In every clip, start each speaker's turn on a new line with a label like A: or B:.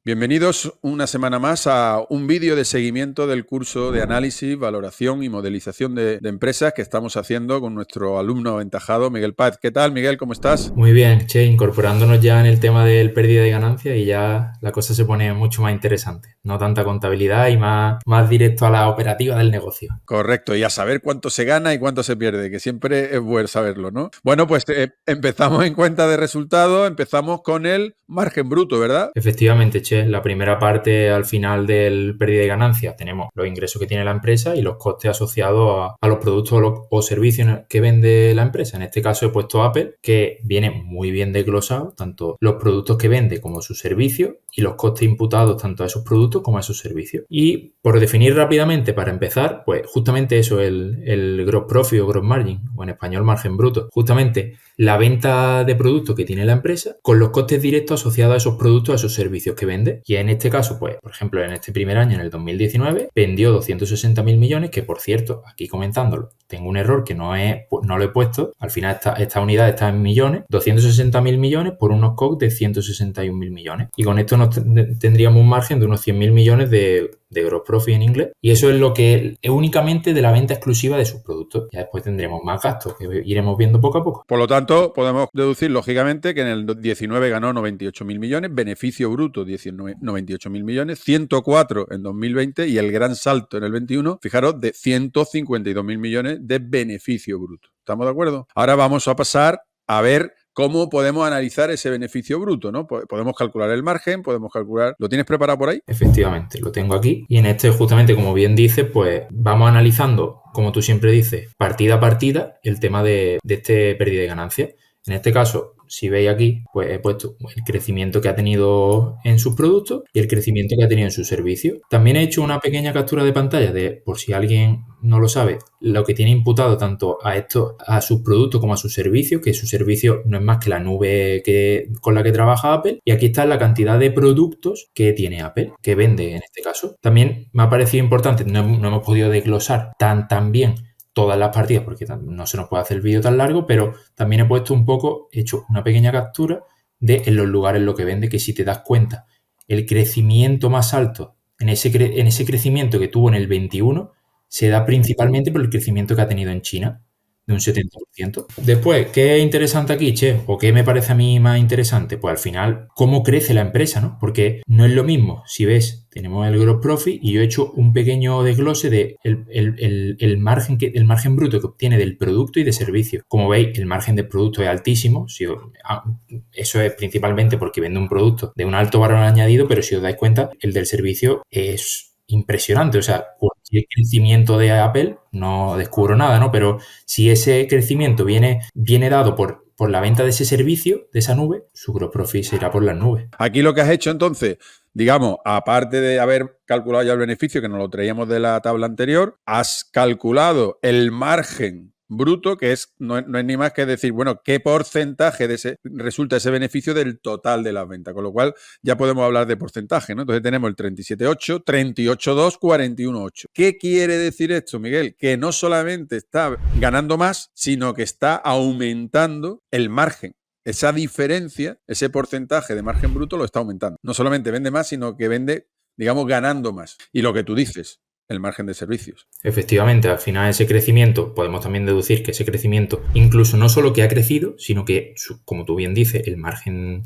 A: Bienvenidos una semana más a un vídeo de seguimiento del curso de análisis, valoración y modelización de empresas que estamos haciendo con nuestro alumno aventajado Miguel Paz. ¿Qué tal, Miguel? ¿Cómo estás?
B: Muy bien, Che, incorporándonos ya en el tema del pérdida de ganancias y ya la cosa se pone mucho más interesante. No tanta contabilidad y más directo a la operativa del negocio.
A: Correcto, y a saber cuánto se gana y cuánto se pierde, que siempre es bueno saberlo, ¿no? Bueno, pues empezamos en cuenta de resultados, empezamos con el margen bruto, ¿verdad?
B: Efectivamente, Che, la primera parte al final del pérdida de ganancias tenemos los ingresos que tiene la empresa y los costes asociados a los productos o servicios que vende la empresa. En este caso he puesto Apple, que viene muy bien desglosado, tanto los productos que vende como sus servicios y los costes imputados tanto a esos productos como a esos servicios. Y por definir rápidamente, para empezar, pues justamente eso, el gross profit o gross margin, o en español margen bruto, justamente la venta de productos que tiene la empresa con los costes directos asociados a esos productos, a esos servicios que vende. Y en este caso, pues, por ejemplo, en este primer año, en el 2019, vendió 260.000 millones, que por cierto, aquí comentándolo, tengo un error que no lo he puesto. Al final esta unidad está en millones, 260.000 millones por unos COGS de 161.000 millones. Y con esto tendríamos un margen de unos 100.000 millones de gross profit en inglés. Y eso es lo que es únicamente de la venta exclusiva de sus productos. Ya después tendremos más gastos que iremos viendo poco a poco.
A: Por lo tanto, podemos deducir lógicamente que en el 19 ganó 98.000 millones, beneficio bruto 98.000 millones, 104 en 2020 y el gran salto en el 21, fijaros, de 152.000 millones de beneficio bruto. ¿Estamos de acuerdo? Ahora vamos a pasar a ver cómo podemos analizar ese beneficio bruto, ¿no? Podemos calcular el margen, podemos calcular... ¿Lo tienes preparado por ahí?
B: Efectivamente, lo tengo aquí. Y en este, justamente, como bien dices, pues vamos analizando, como tú siempre dices, partida a partida, el tema de este pérdida de ganancias. En este caso, si veis aquí, pues he puesto el crecimiento que ha tenido en sus productos y el crecimiento que ha tenido en sus servicios. También he hecho una pequeña captura de pantalla de, por si alguien no lo sabe, lo que tiene imputado tanto a sus productos como a sus servicios, que su servicio no es más que la nube con la que trabaja Apple. Y aquí está la cantidad de productos que tiene Apple, que vende en este caso. También me ha parecido importante, no hemos podido desglosar tan bien todas las partidas porque no se nos puede hacer el vídeo tan largo, pero también he hecho una pequeña captura de en los lugares lo que vende, que si te das cuenta, el crecimiento más alto en ese crecimiento que tuvo en el 21 se da principalmente por el crecimiento que ha tenido en China, de un 70%. Después, ¿qué es interesante aquí, Che? ¿O qué me parece a mí más interesante? Pues al final, cómo crece la empresa, ¿no? Porque no es lo mismo, si ves, tenemos el gross profit y yo he hecho un pequeño desglose de el margen bruto que obtiene del producto y de servicio. Como veis, el margen del producto es altísimo. Eso es principalmente porque vende un producto de un alto valor añadido, pero si os dais cuenta, el del servicio es impresionante. O sea, cualquier crecimiento de Apple, no descubro nada, ¿no? Pero si ese crecimiento viene dado por la venta de ese servicio, de esa nube, su gross profit se irá por las nubes.
A: Aquí lo que has hecho entonces, digamos, aparte de haber calculado ya el beneficio, que nos lo traíamos de la tabla anterior, has calculado el margen bruto, que no es ni más que decir, bueno, qué porcentaje resulta ese beneficio del total de las ventas, con lo cual ya podemos hablar de porcentaje, ¿no? Entonces tenemos el 37,8, 38,2, 41,8. ¿Qué quiere decir esto, Miguel? Que no solamente está ganando más, sino que está aumentando el margen. Esa diferencia, ese porcentaje de margen bruto lo está aumentando. No solamente vende más, sino que vende, digamos, ganando más. Y lo que tú dices, el margen de servicios.
B: Efectivamente, al final ese crecimiento, podemos también deducir que ese crecimiento, incluso no solo que ha crecido, sino que, como tú bien dices, el margen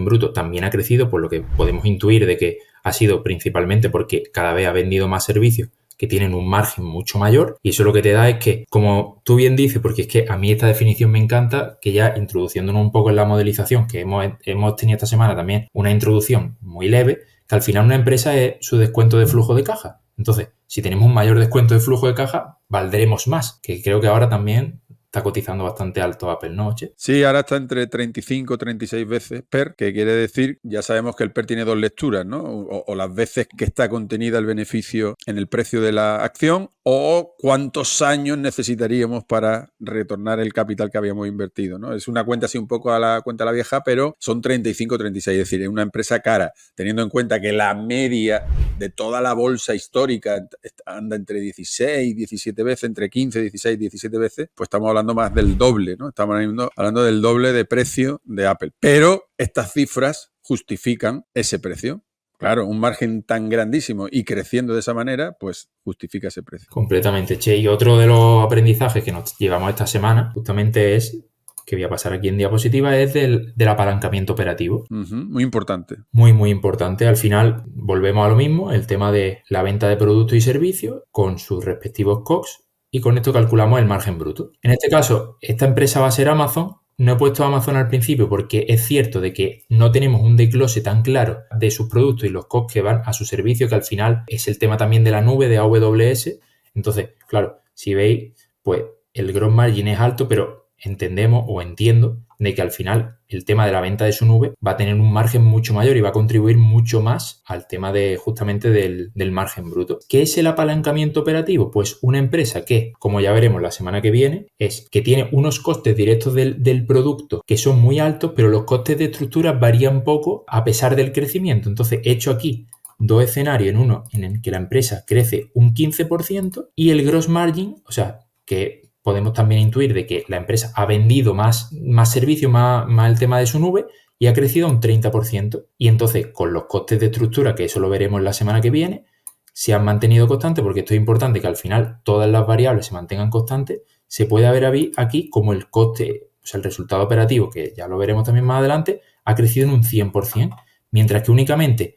B: bruto también ha crecido, por lo que podemos intuir de que ha sido principalmente porque cada vez ha vendido más servicios que tienen un margen mucho mayor, y eso lo que te da es que, como tú bien dices, porque es que a mí esta definición me encanta, que ya introduciéndonos un poco en la modelización, que hemos tenido esta semana también una introducción muy leve, que al final una empresa es su descuento de flujo de caja. Entonces, si tenemos un mayor descuento de flujo de caja, valdremos más, que creo que ahora también está cotizando bastante alto Apple, ¿no, Che?
A: Sí, ahora está entre 35 y 36 veces PER, que quiere decir, ya sabemos que el PER tiene dos lecturas, ¿no? O las veces que está contenida el beneficio en el precio de la acción, o cuántos años necesitaríamos para retornar el capital que habíamos invertido, ¿no? Es una cuenta así un poco a la cuenta de la vieja, pero son 35 o 36, es decir, es una empresa cara, teniendo en cuenta que la media de toda la bolsa histórica anda entre 16, 17 veces, entre 15, 16, 17 veces, pues estamos hablando más del doble, ¿no? Estamos hablando del doble de precio de Apple. Pero estas cifras justifican ese precio. Claro, un margen tan grandísimo y creciendo de esa manera, pues justifica ese precio.
B: Completamente, Che. Y otro de los aprendizajes que nos llevamos esta semana, justamente es, que voy a pasar aquí en diapositiva, es del apalancamiento operativo.
A: Muy importante.
B: Muy, muy importante. Al final volvemos a lo mismo, el tema de la venta de productos y servicios con sus respectivos COGS, y con esto calculamos el margen bruto. En este caso, esta empresa va a ser Amazon. No he puesto Amazon al principio porque es cierto de que no tenemos un desglose tan claro de sus productos y los costs que van a su servicio, que al final es el tema también de la nube de AWS. Entonces, claro, si veis, pues el gross margin es alto, pero entendemos o entiendo de que al final el tema de la venta de su nube va a tener un margen mucho mayor y va a contribuir mucho más al tema de justamente del margen bruto. ¿Qué es el apalancamiento operativo? Pues una empresa que, como ya veremos la semana que viene, es que tiene unos costes directos del producto que son muy altos, pero los costes de estructura varían poco a pesar del crecimiento. Entonces, he hecho aquí dos escenarios, en uno en el que la empresa crece un 15% y el gross margin, o sea, que podemos también intuir de que la empresa ha vendido más servicio, más el tema de su nube, y ha crecido un 30%. Y entonces, con los costes de estructura, que eso lo veremos la semana que viene, se han mantenido constantes, porque esto es importante que al final todas las variables se mantengan constantes. Se puede ver aquí como el coste, o sea, el resultado operativo, que ya lo veremos también más adelante, ha crecido en un 100%, mientras que únicamente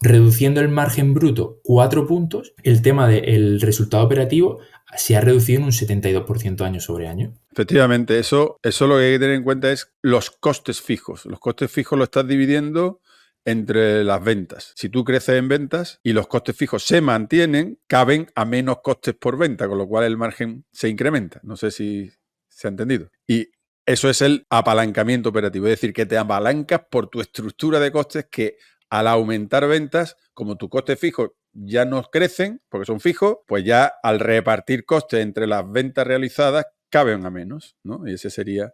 B: reduciendo el margen bruto 4 puntos, el tema del resultado operativo se ha reducido en un 72% año sobre año.
A: Efectivamente, eso lo que hay que tener en cuenta es los costes fijos. Los costes fijos lo estás dividiendo entre las ventas. Si tú creces en ventas y los costes fijos se mantienen, caben a menos costes por venta, con lo cual el margen se incrementa. No sé si se ha entendido. Y eso es el apalancamiento operativo, es decir, que te apalancas por tu estructura de costes que al aumentar ventas, como tus costes fijos ya no crecen porque son fijos, pues ya al repartir costes entre las ventas realizadas caben a menos, ¿no? Y ese sería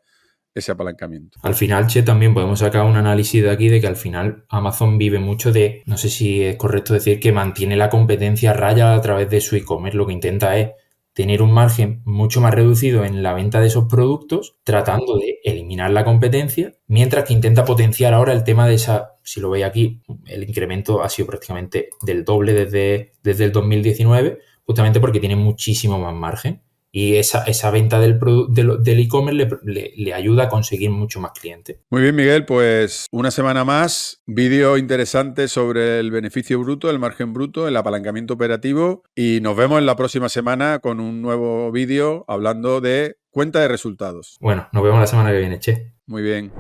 A: ese apalancamiento.
B: Al final, Che, también podemos sacar un análisis de aquí de que al final Amazon vive mucho de, no sé si es correcto decir, que mantiene la competencia a raya a través de su e-commerce. Lo que intenta es tener un margen mucho más reducido en la venta de esos productos, tratando de eliminar la competencia, mientras que intenta potenciar ahora el tema de esa, si lo veis aquí, el incremento ha sido prácticamente del doble desde el 2019, justamente porque tiene muchísimo más margen. Y esa venta del e-commerce le ayuda a conseguir mucho más clientes.
A: Muy bien, Miguel, pues una semana más, vídeo interesante sobre el beneficio bruto, el margen bruto, el apalancamiento operativo, y nos vemos en la próxima semana con un nuevo vídeo hablando de cuenta de resultados.
B: Bueno, nos vemos la semana que viene, Che.
A: Muy bien.